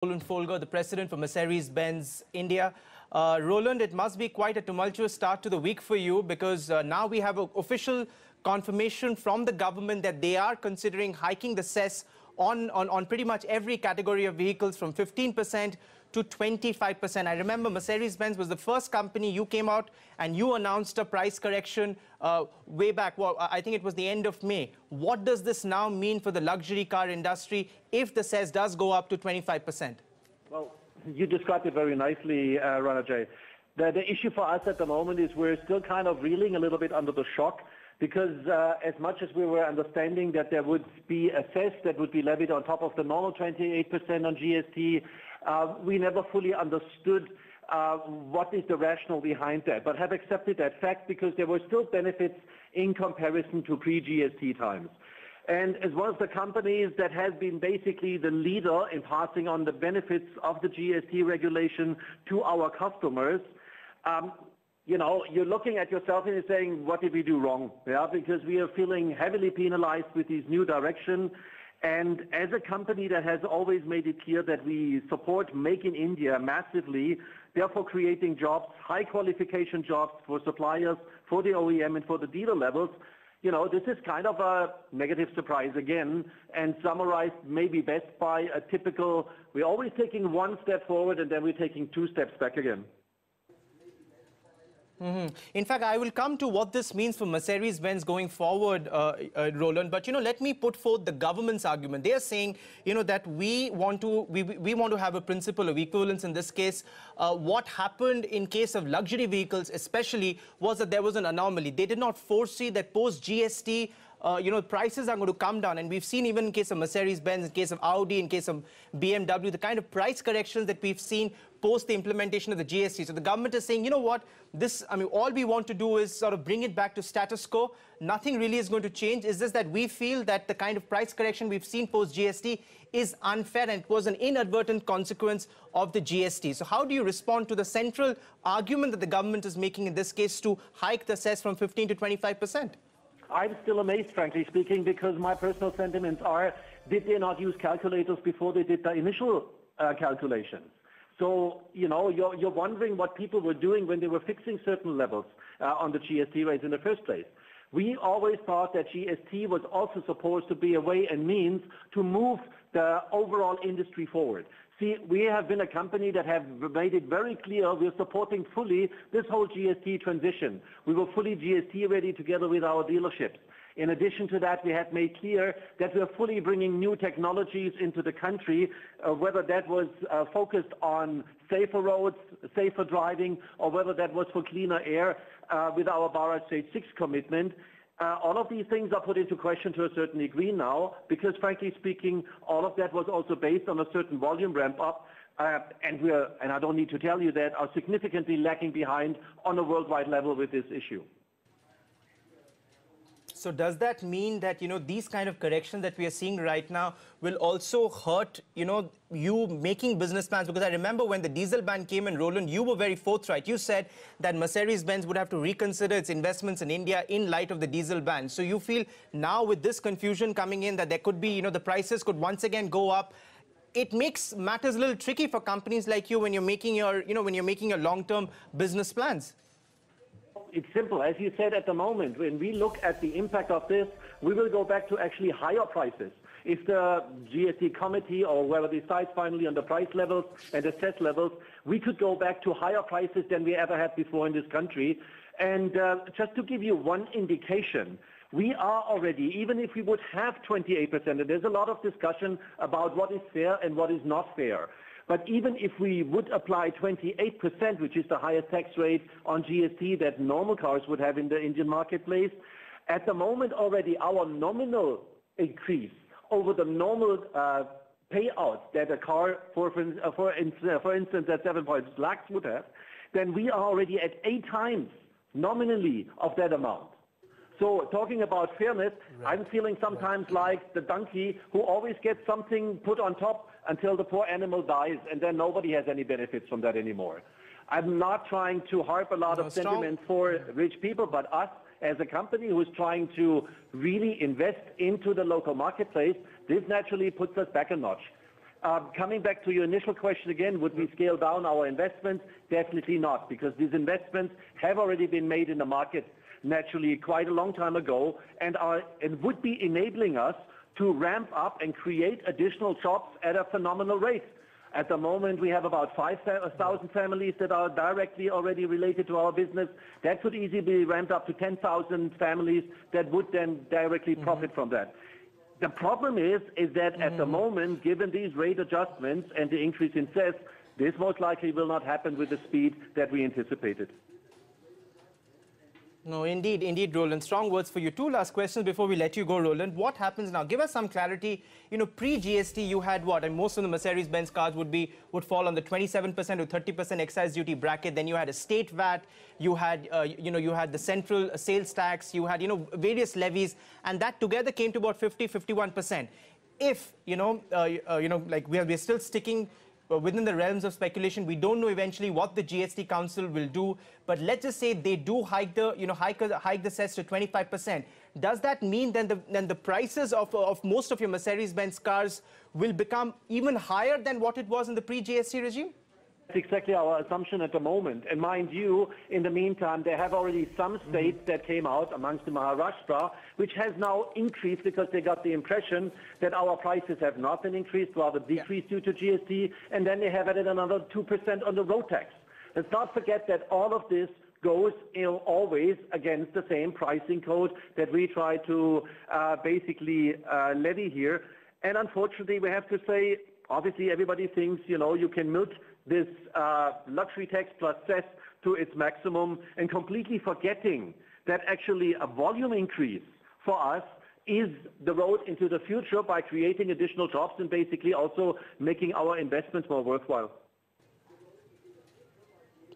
Roland Folger, the president for Mercedes-Benz India. Roland, it must be quite a tumultuous start to the week for you because now we have an official confirmation from the government that they are considering hiking the cess on pretty much every category of vehicles from 15% to 25%. I remember Mercedes-Benz was the first company you came out and you announced a price correction way back. Well, I think it was the end of May. What does this now mean for the luxury car industry if the cess does go up to 25%? Well, you described it very nicely, Ranajay. The issue for us at the moment is we're still kind of reeling a little bit under the shock because as much as we were understanding that there would be a cess that would be levied on top of the normal 28% on GST, we never fully understood what is the rationale behind that, but have accepted that fact because there were still benefits in comparison to pre-GST times. And as one of the companies that has been basically the leader in passing on the benefits of the GST regulation to our customers, you're looking at yourself and you're saying, what did we do wrong? Yeah, because we are feeling heavily penalized with these new directions. And as a company that has always made it clear that we support Make in India massively, therefore creating jobs, high qualification jobs for suppliers, for the OEM and for the dealer levels, this is kind of a negative surprise again, and summarized maybe best by a typical, we're always taking one step forward and then we're taking two steps back again. In fact, I will come to what this means for Mercedes-Benz going forward, Roland. But let me put forth the government's argument. They are saying, that we want to have a principle of equivalence in this case. What happened in case of luxury vehicles, especially, was that there was an anomaly. They did not foresee that post GST. Prices are going to come down. And we've seen even in case of Mercedes-Benz, in case of Audi, in case of BMW, the kind of price corrections that we've seen post the implementation of the GST. So the government is saying, what, all we want to do is sort of bring it back to status quo. Nothing really is going to change. It's just that we feel that the kind of price correction we've seen post GST is unfair and it was an inadvertent consequence of the GST. So how do you respond to the central argument that the government is making in this case to hike the cess from 15 to 25%? I'm still amazed, frankly speaking, because my personal sentiments are, did they not use calculators before they did the initial calculations? So, you're wondering what people were doing when they were fixing certain levels on the GST rates in the first place. We always thought that GST was also supposed to be a way and means to move the overall industry forward. See, we have been a company that have made it very clear we're supporting fully this whole GST transition. We were fully GST ready together with our dealerships. In addition to that, we have made clear that we're fully bringing new technologies into the country, whether that was focused on safer roads, safer driving, or whether that was for cleaner air with our Bharat Stage 6 commitment. All of these things are put into question to a certain degree now because, frankly speaking, all of that was also based on a certain volume ramp-up. And I don't need to tell you that, are significantly lagging behind on a worldwide level with this issue. So does that mean that, these kind of corrections that we are seeing right now will also hurt, you making business plans? Because I remember when the diesel ban came in, Roland, you were very forthright. You said that Mercedes-Benz would have to reconsider its investments in India in light of the diesel ban. So you feel now with this confusion coming in that there could be, the prices could once again go up. It makes matters a little tricky for companies like you when you're making your, your long-term business plans. It's simple. As you said at the moment, when we look at the impact of this, we will go back to actually higher prices. If the GST committee or whoever decides finally on the price levels and the cess levels, we could go back to higher prices than we ever had before in this country. And just to give you one indication, we are already, even if we would have 28%, and there's a lot of discussion about what is fair and what is not fair. But even if we would apply 28%, which is the highest tax rate on GST that normal cars would have in the Indian marketplace, at the moment already our nominal increase over the normal payouts that a car, for instance, at 7 lakhs would have, then we are already at 8 times nominally of that amount. So talking about fairness, I'm feeling sometimes like the donkey who always gets something put on top until the poor animal dies, and then nobody has any benefits from that anymore. I'm not trying to harp a lot of sentiment for rich people, but us as a company who is trying to really invest into the local marketplace, this naturally puts us back a notch. Coming back to your initial question again, would we scale down our investments? Definitely not, because these investments have already been made in the market naturally quite a long time ago and would be enabling us to ramp up and create additional jobs at a phenomenal rate. At the moment, we have about 5,000 families that are directly already related to our business. That could easily be ramped up to 10,000 families that would then directly profit from that. The problem is that at the moment, given these rate adjustments and the increase in Cess, this most likely will not happen with the speed that we anticipated. No, indeed, Roland. Strong words for you. Two last questions before we let you go, Roland. What happens now? Give us some clarity. You know, pre-GST, you had what? And most of the Mercedes-Benz cars would fall on the 27% to 30% excise duty bracket. Then you had a state VAT. You had, you had the central sales tax. You had, various levies, and that together came to about 51%. If, like we're still sticking within the realms of speculation. We don't know eventually what the GST Council will do, but let's just say they do hike the, hike the cess to 25%. Does that mean then the prices of most of your Mercedes-Benz cars will become even higher than what it was in the pre-GST regime? That's exactly our assumption at the moment. And mind you, in the meantime, there have already some states that came out, amongst the Maharashtra, which has now increased because they got the impression that our prices have not been increased, rather decreased due to GST, and then they have added another 2% on the road tax. Let's not forget that all of this goes always against the same pricing code that we try to basically levy here. And unfortunately, we have to say, obviously everybody thinks, you can milk this luxury tax plus cess to its maximum, and completely forgetting that actually a volume increase for us is the road into the future by creating additional jobs and basically also making our investments more worthwhile.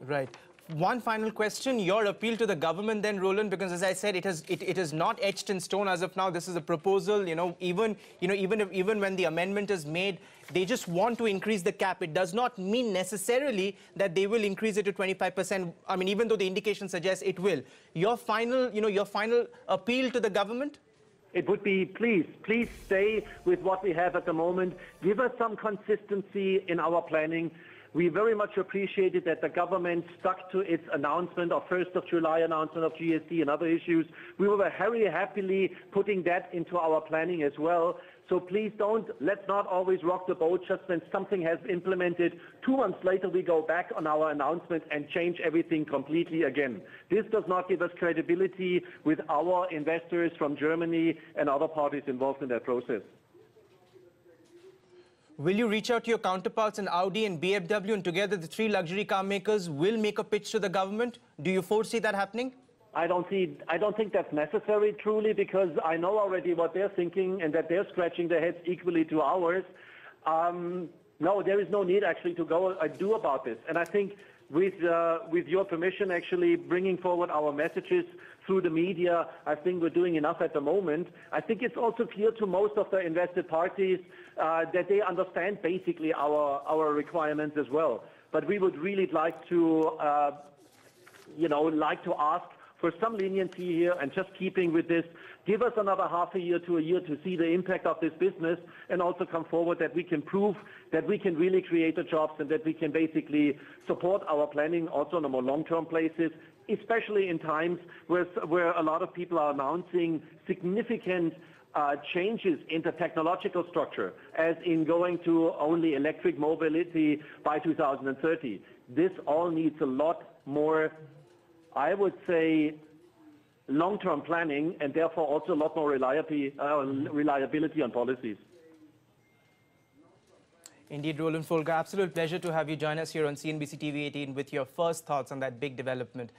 Right. One final question, your appeal to the government then, Roland, because as I said, it is not etched in stone as of now. This is a proposal, even when the amendment is made, they just want to increase the cap. It does not mean necessarily that they will increase it to 25%. I mean, even though the indication suggests it will. Your final appeal to the government? It would be, please stay with what we have at the moment. Give us some consistency in our planning. We very much appreciated that the government stuck to its announcement of 1st of July announcement of GST and other issues. We were very happily putting that into our planning as well. So please let's not always rock the boat just when something has implemented. 2 months later, we go back on our announcement and change everything completely again. This does not give us credibility with our investors from Germany and other parties involved in that process. Will you reach out to your counterparts in Audi and BMW, and together the 3 luxury car makers will make a pitch to the government? Do you foresee that happening? I don't think that's necessary, truly, because I know already what they're thinking and that they're scratching their heads equally to ours. No, there is no need actually to go do about this. And I think with your permission, actually bringing forward our messages through the media, I think we're doing enough at the moment. I think it's also clear to most of the invested parties that they understand basically our requirements as well. But we would really like to, ask for some leniency here and just keeping with this. Give us another half a year to a year to see the impact of this business and also come forward that we can prove that we can really create the jobs and that we can basically support our planning also on a more long-term basis, especially in times where a lot of people are announcing significant changes in the technological structure, as in going to only electric mobility by 2030. This all needs a lot more, I would say, long-term planning and therefore also a lot more reliability on policies. Indeed, Roland Folger, absolute pleasure to have you join us here on CNBC TV 18 with your first thoughts on that big development.